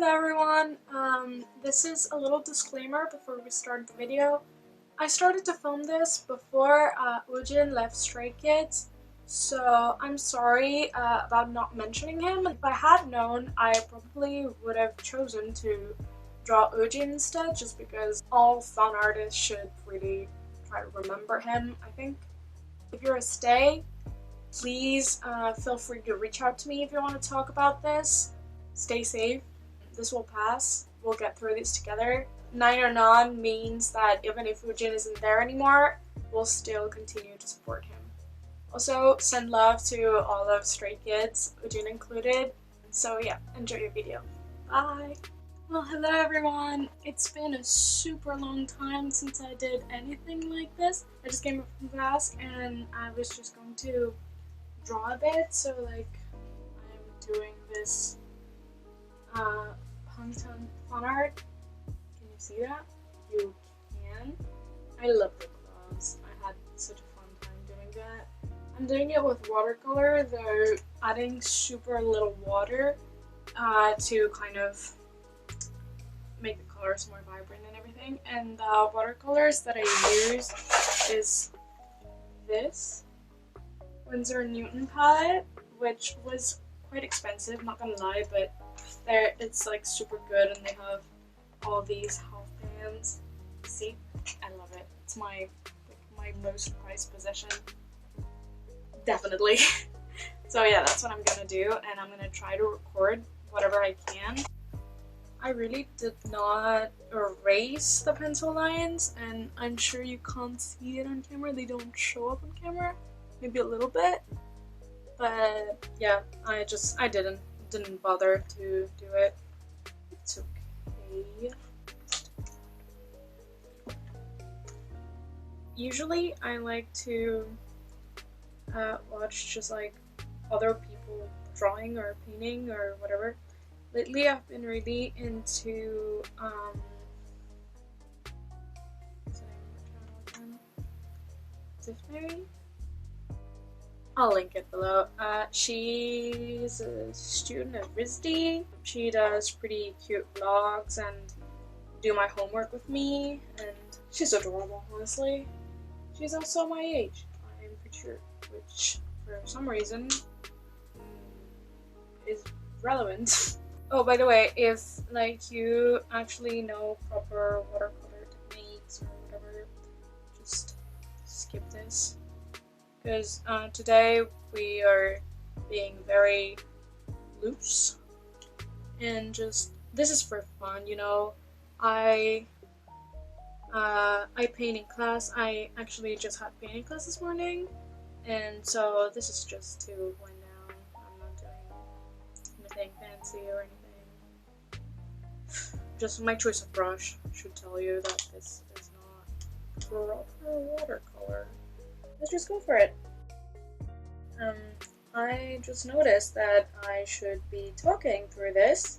Hello everyone, this is a little disclaimer before we start the video. I started to film this before woojin left Stray Kids, so I'm sorry about not mentioning him. If I had known, I probably would have chosen to draw woojin instead, just because all fan artists should really try to remember him, I think. If you're a stay, please feel free to reach out to me if you want to talk about this. Stay safe. This will pass. We'll get through this together. 9 or non means that even if woojin isn't there anymore, we'll still continue to support him. Also, send love to all of Stray Kids, woojin included. So yeah, enjoy your video. Bye! Well, hello everyone! It's been a super long time since I did anything like this. I just came up from class and I was just going to draw a bit, so like I'm doing this Hangtan fan art. Can you see that? You can. I love the claws. I had such a fun time doing that. I'm doing it with watercolor, though adding super little water to kind of make the colors more vibrant and everything. And the watercolors that I use is this Winsor & Newton palette, which was quite expensive, not gonna lie, but it's like super good, and they have all these health bands. See, I love it. It's my most prized possession, definitely. So yeah, that's what I'm gonna do, and I'm gonna try to record whatever I can. I really did not erase the pencil lines, and I'm sure you can't see it on camera. They don't show up on camera, maybe a little bit, but yeah, I didn't bother to do it. It's okay. Usually I like to watch just like other people drawing or painting or whatever. Lately I've been really into Tiffany? I'll link it below. She's a student at RISD. She does pretty cute vlogs and do my homework with me, and she's adorable, honestly. She's also my age, I'm pretty sure, which for some reason is relevant. Oh, by the way, if like you actually know proper watercolor techniques or whatever, just skip this. Because today we are being very loose and just, this is for fun, you know. I paint in class. I actually just had painting class this morning, and so this is just to wind down. I'm not doing anything fancy or anything. Just my choice of brush should tell you that this is not proper watercolor. Let's just go for it. I just noticed that I should be talking through this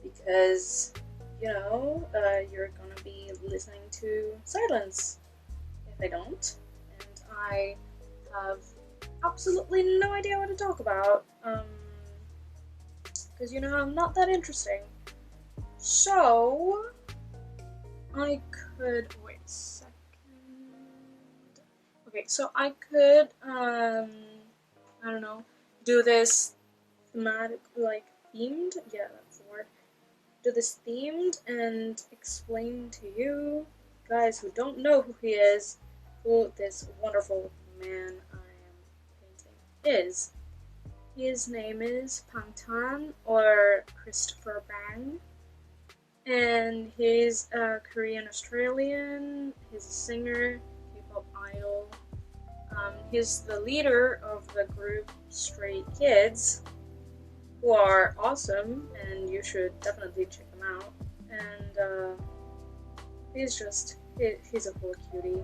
because, you know, you're gonna be listening to silence if I don't, and I have absolutely no idea what to talk about, because, you know, I'm not that interesting. So I could, wait a second. Okay, so I could, I don't know, do this thematic, like, themed? Yeah, that's the word. Do this themed and explain to you guys who don't know who he is, who this wonderful man I am painting is. His name is Pangtan, or Christopher Bang, and he's a Korean Australian. He's a singer, K-pop idol. He's the leader of the group Stray Kids, who are awesome, and you should definitely check them out. And he's a whole cutie.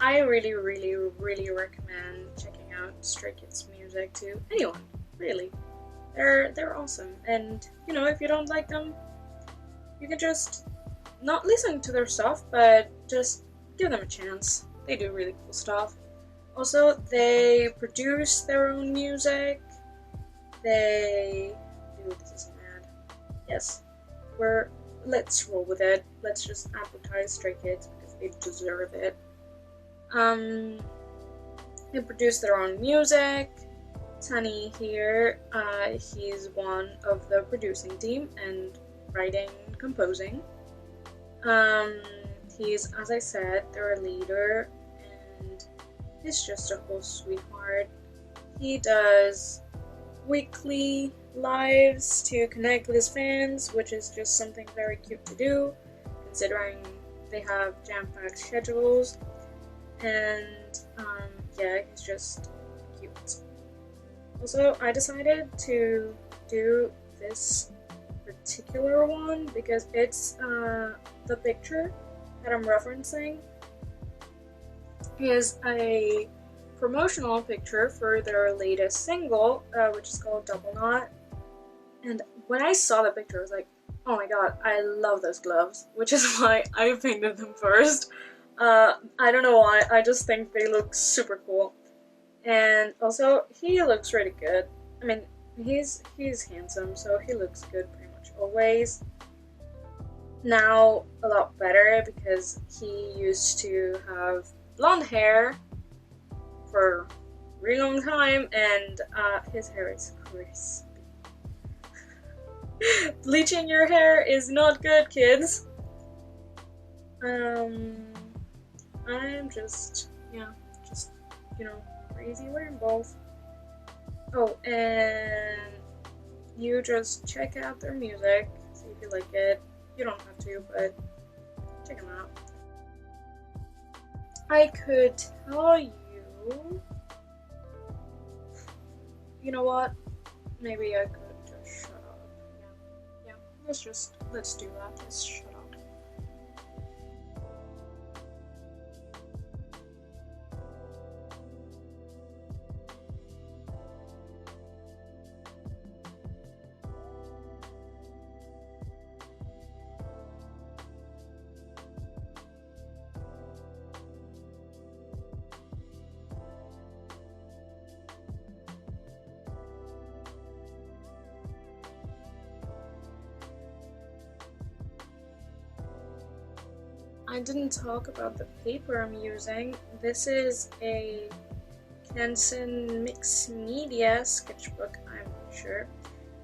I really recommend checking out Stray Kids music to anyone, really. They're awesome, and you know, if you don't like them, you can just not listen to their stuff, but just give them a chance. They do really cool stuff. Also, they produce their own music, They... Dude, this is mad. Yes. Let's roll with it. Let's just advertise Stray Kids because they deserve it. They produce their own music. Sunny here, he's one of the producing team and writing and composing. He's, as I said, their leader, and he's just a whole sweetheart. He does weekly lives to connect with his fans, which is just something very cute to do, considering they have jam-packed schedules. And yeah, he's just cute. Also, I decided to do this particular one because it's the picture that I'm referencing is a promotional picture for their latest single, which is called Double Knot. And when I saw the picture, I was like, oh my god, I love those gloves, which is why I painted them first. I don't know why, I just think they look super cool. And also, he looks really good. I mean, he's handsome, so he looks good pretty much always. Now, a lot better because he used to have blonde hair for a really long time, and his hair is crispy. Bleaching your hair is not good, kids. I'm just, yeah, just, you know, crazy rambles. Oh, and you just check out their music, see if you like it. You don't have to, but check them out. I could tell you... You know what? Maybe I could just shut up. Yeah, let's do that. Just shut up. I didn't talk about the paper I'm using. This is a Canson Mixed Media sketchbook, I'm sure.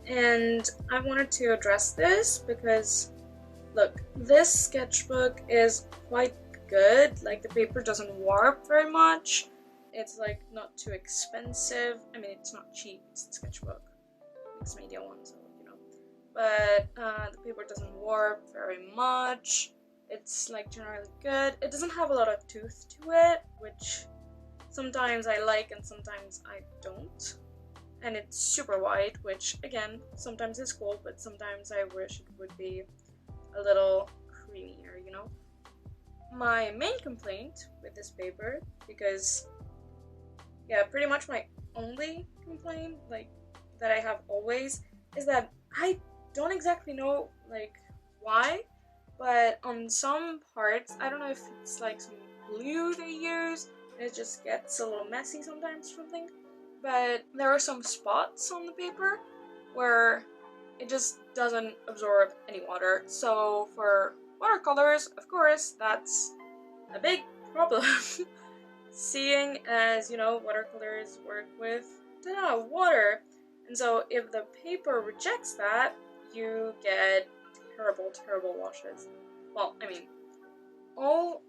And I wanted to address this because, look, this sketchbook is quite good. Like, the paper doesn't warp very much. It's like not too expensive. I mean, it's not cheap, it's a sketchbook. Mixed Media one, so you know. But the paper doesn't warp very much. It's like generally good. It doesn't have a lot of tooth to it, which sometimes I like and sometimes I don't. And it's super white, which again, sometimes is cool, but sometimes I wish it would be a little creamier, you know? My main complaint with this paper, because yeah, pretty much my only complaint, like, that I have always, is that I don't exactly know, like, why, but on some parts, I don't know if it's like some glue they use, and it just gets a little messy sometimes or something, but there are some spots on the paper where it just doesn't absorb any water. So for watercolors, of course, that's a big problem. Seeing as, you know, watercolors work with water. And so if the paper rejects that, you get terrible, terrible washes. Well, I mean, all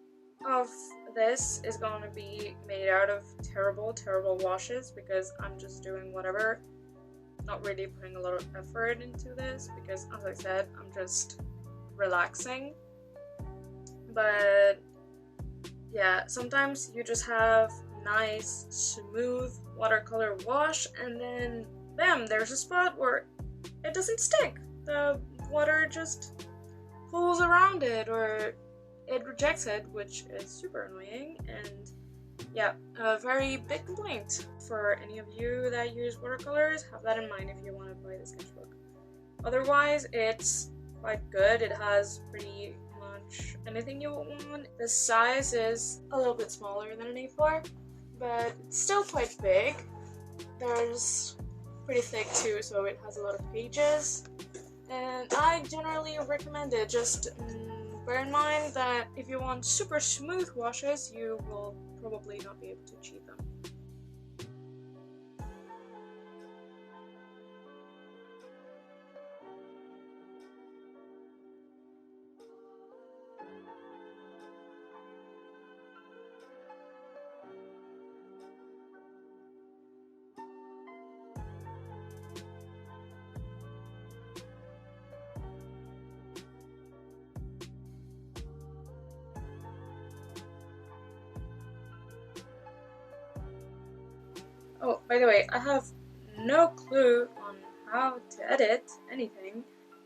of this is going to be made out of terrible, terrible washes because I'm just doing whatever. Not really putting a lot of effort into this because, as I said, I'm just relaxing. But yeah, sometimes you just have nice, smooth watercolor wash and then bam, there's a spot where it doesn't stick. The water just pulls around it or it rejects it, which is super annoying. And yeah, a very big complaint for any of you that use watercolors. Have that in mind if you want to buy the sketchbook. Otherwise, it's quite good. It has pretty much anything you want. The size is a little bit smaller than an A4, but it's still quite big. There's pretty thick too, so it has a lot of pages. And I generally recommend it. Just bear in mind that if you want super smooth washes, you will probably not be able to achieve them. Oh, by the way, I have no clue on how to edit anything,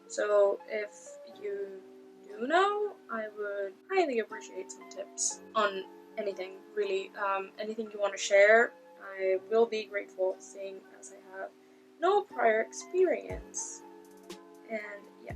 so if you do know, I would highly appreciate some tips on anything, really. Anything you want to share, I will be grateful, seeing as I have no prior experience. And yeah.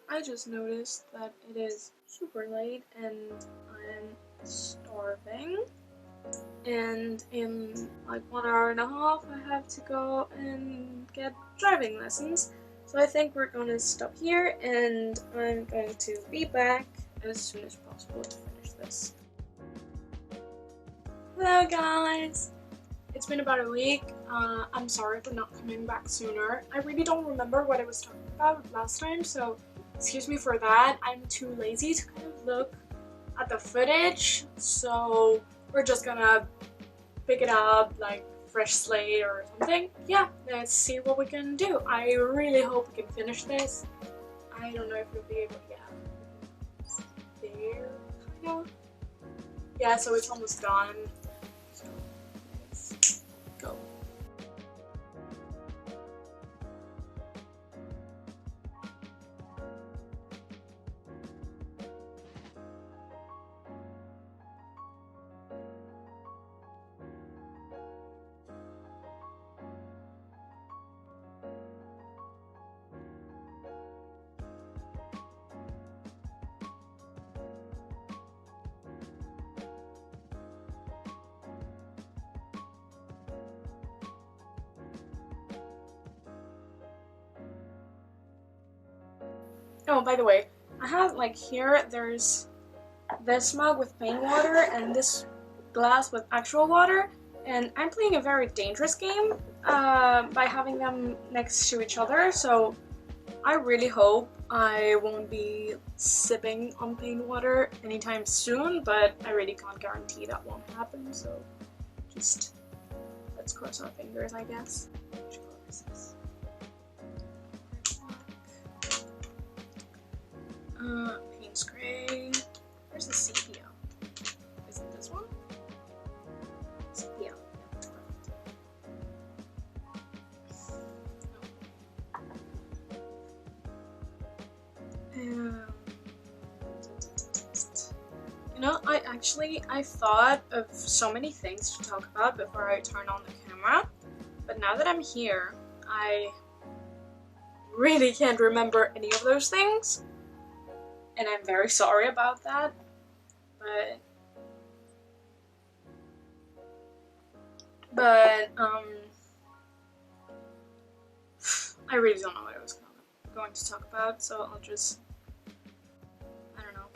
I just noticed that it is super late and I'm starving. And in like 1.5 hours I have to go and get driving lessons. So I think we're gonna stop here and I'm going to be back as soon as possible to finish this. Hello guys! It's been about a week. I'm sorry for not coming back sooner. I really don't remember what I was talking about last time, so excuse me for that. I'm too lazy to kind of look at the footage, so we're just gonna pick it up like fresh slate or something. Yeah, let's see what we can do. I really hope we can finish this. I don't know if we'll be able to get there, kind of. Yeah, so it's almost done. So let's go. Oh, by the way, I have like here, there's this mug with plain water and this glass with actual water, and I'm playing a very dangerous game. by having them next to each other, so I really hope I won't be sipping on plain water anytime soon, but I really can't guarantee that won't happen, so just let's cross our fingers, I guess. Which color is this? Payne's Gray. Where's the sepia? Is it this one? Sepia. You know, I thought of so many things to talk about before I turn on the camera, but now that I'm here, I really can't remember any of those things, and I'm very sorry about that, but I really don't know what I was going to talk about, so I'll just, I don't know.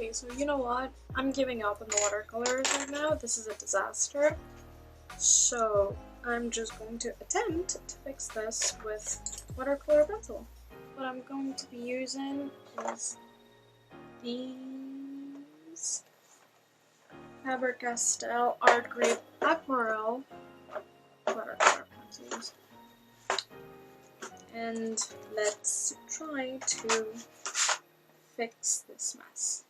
Okay, so you know what? I'm giving up on the watercolors right now. This is a disaster. So I'm just going to attempt to fix this with watercolor pencil. What I'm going to be using is these Faber-Castell Art Grade Aquarelle watercolor pencils. And let's try to fix this mess.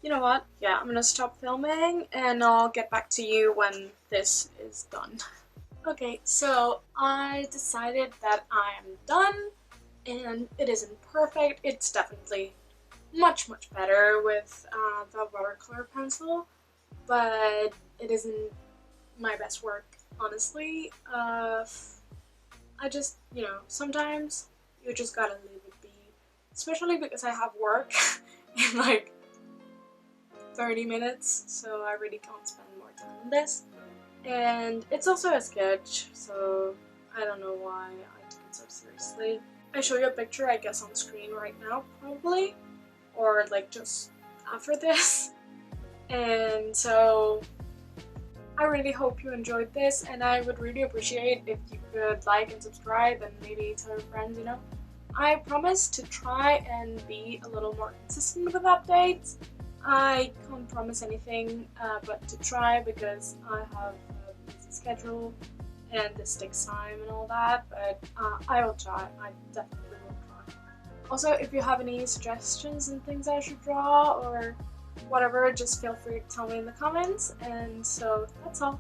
You know what? Yeah, I'm gonna stop filming and I'll get back to you when this is done. Okay, so I decided that I am done and it isn't perfect. It's definitely much better with the watercolor pencil, but it isn't my best work, honestly. I just, you know, sometimes you just gotta leave it be, especially because I have work in like 30 minutes, so I really can't spend more time on this. And it's also a sketch, so I don't know why I took it so seriously. I show you a picture, I guess, on screen right now, probably, or like just after this. And so I really hope you enjoyed this, and I would really appreciate if you could like and subscribe and maybe tell your friends, you know. I promise to try and be a little more consistent with updates. I can't promise anything but to try, because I have a busy schedule and this takes time and all that, but I will try. I definitely will try. Also, if you have any suggestions and things I should draw or whatever, just feel free to tell me in the comments. And so that's all.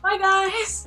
Bye guys!